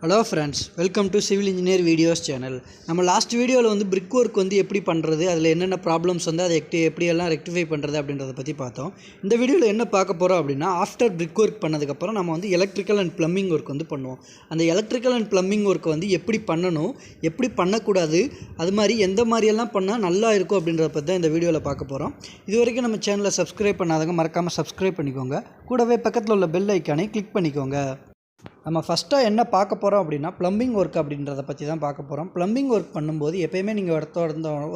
Hello friends, welcome to civil engineer videos channel. நம்ம last வீடியோவில் வந்து பிரிக் ஒர்க் வந்து எப்படி பண்ணுறது, அதில் என்னென்ன ப்ராப்ளம்ஸ் வந்து அதை எப்படியெல்லாம் ரெக்டிஃபை பண்ணுறது அப்படின்றத பற்றி பார்த்தோம். இந்த வீடியோவில் என்ன பார்க்க போகிறோம் அப்படின்னா, ஆஃப்டர் பிரிக் ஒர்க் பண்ணதுக்கப்புறம் நம்ம வந்து எலக்ட்ரிக்கல் அண்ட் ப்ளம்பிங் ஒர்க் வந்து பண்ணுவோம். அந்த எலக்ட்ரிக்கல் அண்ட் ப்ளம்பிங் ஒர்க் வந்து எப்படி பண்ணணும், எப்படி பண்ணக்கூடாது, அது மாதிரி எந்த மாதிரியெல்லாம் பண்ணால் நல்லா இருக்கும் அப்படின்றத பற்றி தான் இந்த வீடியோவில் பார்க்க போகிறோம். இது வரைக்கும் நம்ம சேனலை சப்ஸ்கிரைப் பண்ணாதவங்க மறக்காமல் சப்ஸ்கிரைப் பண்ணிக்கோங்க. கூடவே பக்கத்தில் உள்ள பெல் ஐக்கானை கிளிக் பண்ணிக்கோங்க. நம்ம ஃபஸ்ட்டாக என்ன பார்க்க போகிறோம் அப்படின்னா, ப்ளம்பிங் ஒர்க் அப்படின்றத பற்றி தான் பார்க்க போகிறோம். ப்ளம்பிங் ஒர்க் பண்ணும்போது எப்போயுமே நீங்கள்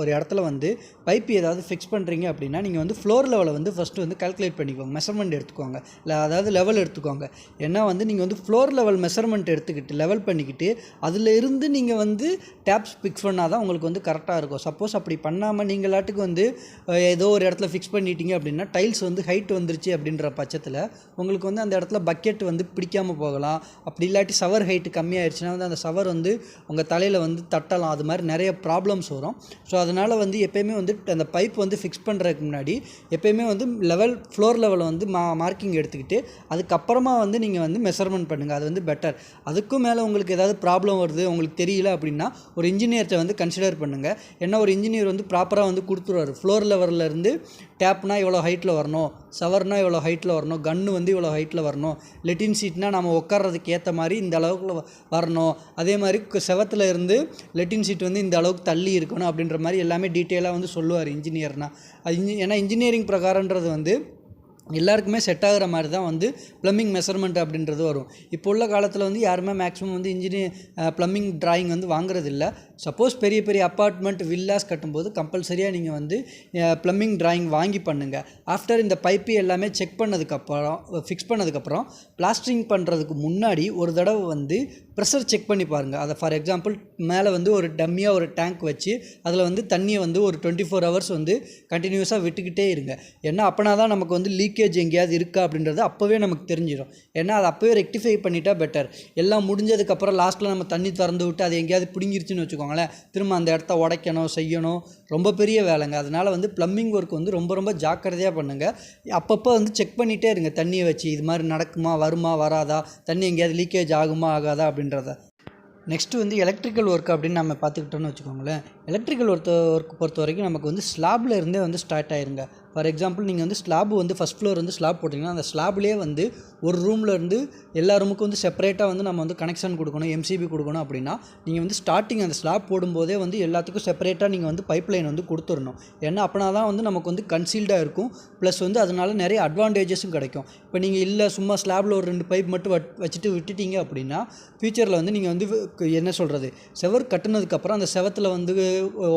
ஒரு இடத்துல வந்து பைப் ஏதாவது ஃபிக்ஸ் பண்ணுறீங்க அப்படின்னா, நீங்கள் வந்து ஃப்ளோர் லெவலை வந்து ஃபஸ்ட்டு வந்து கால்குலேட் பண்ணிக்கோங்க, மெஷர்மெண்ட் எடுத்துக்கோங்க, இல்லை அதாவது லெவல் எடுத்துக்கோங்க. ஏன்னா வந்து நீங்கள் வந்து ஃப்ளோர் லெவல் மெஷர்மெண்ட் எடுத்துக்கிட்டு லெவல் பண்ணிக்கிட்டு அதில் இருந்து நீங்கள் வந்து டேப்ஸ் ஃபிக்ஸ் பண்ணால் தான் உங்களுக்கு வந்து கரெக்டாக இருக்கும். சப்போஸ் அப்படி பண்ணாமல் நீங்களாட்டுக்கு வந்து ஏதோ ஒரு இடத்துல ஃபிக்ஸ் பண்ணிட்டீங்க அப்படின்னா, டைல்ஸ் வந்து ஹைட் வந்துருச்சு அப்படின்ற பட்சத்தில் உங்களுக்கு வந்து அந்த இடத்துல பக்கெட் வந்து பிடிக்காமல் போகலாம். அப்படி இல்லாட்டி சவர் ஹைட்டு கம்மியாகிடுச்சுன்னா வந்து அந்த சவர் வந்து உங்கள் தலையில் வந்து தட்டலாம். அது மாதிரி நிறைய ப்ராப்ளம்ஸ் வரும். ஸோ அதனால் வந்து எப்போயுமே வந்து அந்த பைப் வந்து ஃபிக்ஸ் பண்ணுறதுக்கு முன்னாடி எப்போயுமே வந்து ஃப்ளோர் லெவலை வந்து மார்க்கிங் எடுத்துக்கிட்டு அதுக்கப்புறமா வந்து நீங்கள் வந்து மெஷர்மெண்ட் பண்ணுங்கள். அது வந்து பெட்டர். அதுக்கும் மேலே உங்களுக்கு ஏதாவது ப்ராப்ளம் வருது, உங்களுக்கு தெரியல அப்படின்னா ஒரு இன்ஜினியர்கிட்ட வந்து கன்சிடர் பண்ணுங்கள். ஏன்னா ஒரு இன்ஜினியர் வந்து ப்ராப்பராக வந்து கொடுத்துருவார். ஃப்ளோர் லெவல்லேருந்து டேப்னா இவ்வளோ ஹைட்டில் வரணும், சவர்னா இவ்வளோ ஹைட்டில் வரணும், கன்று வந்து இவ்வளோ ஹைட்டில் வரணும், லெட்டின் சீட்னால் நம்ம உட்கார்றதுக்கு ஏற்ற மாதிரி இந்த அளவுக்கு வரணும், அதே மாதிரி செவத்தில் இருந்து லெட்டின் சீட் வந்து இந்த அளவுக்கு தள்ளி இருக்கணும் அப்படின்ற மாதிரி எல்லாமே டீட்டெயிலாக வந்து சொல்லுவார் இன்ஜினியர்னால். ஏன்னா இன்ஜினியரிங் பிரகாரன்றது வந்து எல்லாருக்குமே செட் ஆகிற மாதிரி தான் வந்து ப்ளம்பிங் மெஷர்மெண்ட் அப்படின்றது வரும். இப்போ உள்ள காலத்தில் வந்து யாருமே மேக்ஸிமம் வந்து ப்ளம்பிங் ட்ராயிங் வந்து வாங்குறதில்ல. சப்போஸ் பெரிய பெரிய அப்பார்ட்மெண்ட் வில்லாஸ் கட்டும்போது கம்பல்சரியாக நீங்கள் வந்து ப்ளம்பிங் ட்ராயிங் வாங்கி பண்ணுங்கள். ஆஃப்டர் இந்த பைப்பு எல்லாமே செக் பண்ணதுக்கப்புறம் ஃபிக்ஸ் பண்ணதுக்கப்புறம் பிளாஸ்டரிங் பண்ணுறதுக்கு முன்னாடி ஒரு தடவை வந்து ப்ரெஷர் செக் பண்ணி பாருங்கள். அதை ஃபார் எக்ஸாம்பிள் மேலே வந்து ஒரு டம்மியாக ஒரு டேங்க் வச்சு அதில் வந்து தண்ணியை வந்து ஒரு 24 ஹவர்ஸ் வந்து கண்டினியூஸாக விட்டுக்கிட்டே இருங்க. ஏன்னா அப்போனா தான் நமக்கு வந்து லீக்கேஜ் எங்கேயாவது இருக்கா அப்படின்றது அப்போவே நமக்கு தெரிஞ்சிடும். ஏன்னா அதை அப்போவே ரெக்டிஃபை பண்ணிட்டா பெட்டர். எல்லாம் முடிஞ்சதுக்கப்புறம் லாஸ்ட்டில் நம்ம தண்ணி திறந்து விட்டு அது எங்கேயாவது பிடுங்கிருச்சுன்னு வச்சுக்கோங்களேன், திரும்ப அந்த இடத்த உடைக்கணும், செய்யணும், ரொம்ப பெரிய வேலைங்க. அதனால் வந்து ப்ளம்பிங் ஒர்க் வந்து ரொம்ப ரொம்ப ஜாக்கிரதையாக பண்ணுங்கள். அப்பப்போ வந்து செக் பண்ணிகிட்டே இருங்க தண்ணியை வச்சு, இது மாதிரி நடக்குமா, வருமா, வராதா, தண்ணி எங்கேயாவது லீக்கேஜ் ஆகுமா, ஆகாதா அப்படின்றத. நெக்ஸ்ட்டு வந்து எலக்ட்ரிக்கல் ஒர்க் அப்படின்னு நம்ம பார்த்துக்கிட்டோன்னு வச்சுக்கோங்களேன். எலக்ட்ரிக்கல் ஒர்க் பொறுத்த வரைக்கும் நமக்கு வந்து ஸ்லாபில் இருந்தே வந்து ஸ்டார்ட் ஆயிருங்க. ஃபார் எக்ஸாம்பிள் நீங்கள் வந்து ஸ்லாப் வந்து ஃபஸ்ட் ஃப்ளோர் வந்து ஸ்லாப் போட்டிங்கன்னா அந்த ஸ்லாப்லேயே வந்து ஒரு ரூமில் இருந்து எல்லா ரூமுக்கும் வந்து செப்பரேட்டாக வந்து நம்ம வந்து கனெக்ஷன் கொடுக்கணும், எம்சிபி கொடுக்கணும். அப்படின்னா நீங்கள் வந்து ஸ்டார்டிங் அந்த ஸ்லாப் போடும்போதே வந்து எல்லாத்துக்கும் செப்பரேட்டாக நீங்கள் வந்து பைப் லைன் வந்து கொடுத்துடணும். ஏன்னா அப்படின்னா தான் வந்து நமக்கு வந்து கன்சீல்டாக இருக்கும். ப்ளஸ் வந்து அதனால நிறைய அட்வான்டேஜஸும் கிடைக்கும். இப்போ நீங்கள் இல்லை சும்மா ஸ்லாபில் ஒரு 2 பைப் மட்டும் வச்சுட்டு விட்டுட்டீங்க அப்படின்னா ஃப்யூச்சரில் வந்து நீங்கள் வந்து என்ன சொல்கிறது, செவர் கட்டுனதுக்கப்புறம் அந்த செவத்தில் வந்து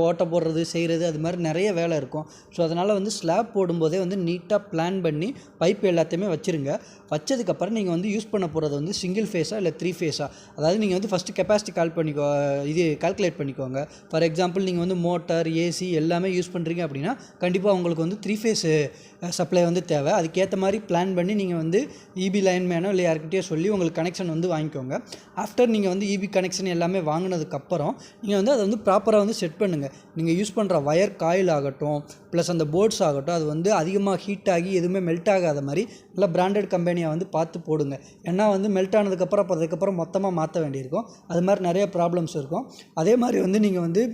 ஓட்டை போடுறது, செய்கிறது, அது மாதிரி நிறைய வேலை இருக்கும். ஸோ அதனால் வந்து ஸ்லாப் போடும்போதே வந்து நீட்டாக பிளான் பண்ணி பைப் எல்லாத்தையுமே வச்சுருங்க. வச்சதுக்கப்புறம் நீங்கள் வந்து யூஸ் பண்ண போகிறது வந்து சிங்கிள் ஃபேஸாக இல்லை 3 ஃபேஸாக, அதாவது நீங்கள் வந்து ஃபஸ்ட்டு கெப்பாசிட்டி கால்குலேட் பண்ணிக்கோங்க. ஃபார் எக்ஸாம்பிள் நீங்கள் வந்து மோட்டார், ஏசி எல்லாமே யூஸ் பண்ணுறீங்க அப்படின்னா கண்டிப்பாக உங்களுக்கு வந்து 3 ஃபேஸ் சப்ளை வந்து தேவை. அதுக்கேற்ற மாதிரி பிளான் பண்ணி நீங்கள் வந்து இபி லைன்மேனோ இல்லை யார்கிட்டயோ சொல்லி உங்களுக்கு கனெக்ஷன் வந்து வாங்கிக்கோங்க. ஆஃப்டர் நீங்கள் வந்து இபி கனெக்ஷன் எல்லாமே வாங்கினதுக்கப்புறம் நீங்கள் வந்து அதை வந்து ப்ராப்பராக வந்து செட் பண்ணுங்கள். நீங்கள் யூஸ் பண்ணுற ஒயர் காயில் ஆகட்டும், ப்ளஸ் அந்த போர்ட்ஸ் ஆகட்டும், அது வந்து அதிகமாக ஹீட் ஆகி எதுவுமே மெல்ட் ஆகாத மாதிரி நல்லா பிராண்டட் கம்பெனியாக வந்து பார்த்து போடுங்க. ஏன்னா வந்து மெல்ட் ஆனதுக்கப்புறம் அதுக்கப்புறம் மொத்தமாக மாற்ற வேண்டியிருக்கும். அது மாதிரி நிறைய ப்ராப்ளம்ஸ் இருக்கும். அதே மாதிரி வந்து நீங்கள் வந்து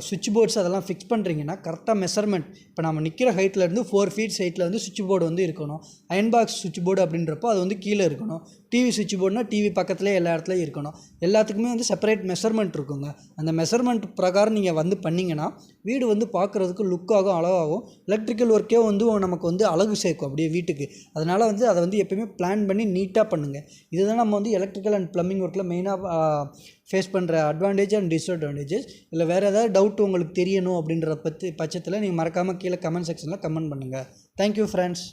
சுவிட்ச் போர்ட்ஸ் அதெல்லாம் ஃபிக்ஸ் பண்ணுறீங்கன்னா கரெக்டாக மெஷர்மெண்ட், இப்போ நம்ம நிற்கிற ஹைட்லேருந்து 4 ஃபீட்ஸ் ஹைட்டில் வந்து சுவிட்ச் போர்டு வந்து இருக்கணும். அயன் பாக்ஸ் சுவிட்ச் போர்டு அப்படின்றப்போ அது வந்து கீழே இருக்கணும். டிவி சுவிட்ச் போர்டுனா டிவி பக்கத்துலேயே எல்லா இடத்துலையும் இருக்கணும். எல்லாத்துக்குமே வந்து செப்பரேட் மெஷர்மெண்ட் இருக்குங்க. அந்த மெஷர்மெண்ட் பிரகாரம் நீங்கள் வந்து பண்ணிங்கன்னா வீடு வந்து பார்க்குறதுக்கு லுக்காகும், அழகாகும். எலக்ட்ரிக்கல் ஒர்க்கே வந்து நமக்கு வந்து அழகு சேர்க்கும் அப்படியே வீட்டுக்கு. அதனால் வந்து அதை வந்து எப்போயுமே பிளான் பண்ணி நீட்டாக பண்ணுங்கள். இதுதான் நம்ம வந்து எலக்ட்ரிக்கல் அண்ட் ப்ளம்பிங் ஒர்க்கில் மெயினாக ஃபேஸ் பண்ணுற அட்வான்டேஜ் அண்ட் டிஸ்அட்வான்டேஜஸ். இல்லை வேறு ஏதாவது டவுட் உங்களுக்கு தெரியணும் அப்படின்ற பட்சத்தில் நீங்கள் மறக்காமல் கீழே கமெண்ட் செக்ஷனில் கமெண்ட் பண்ணுங்கள். Thank you friends.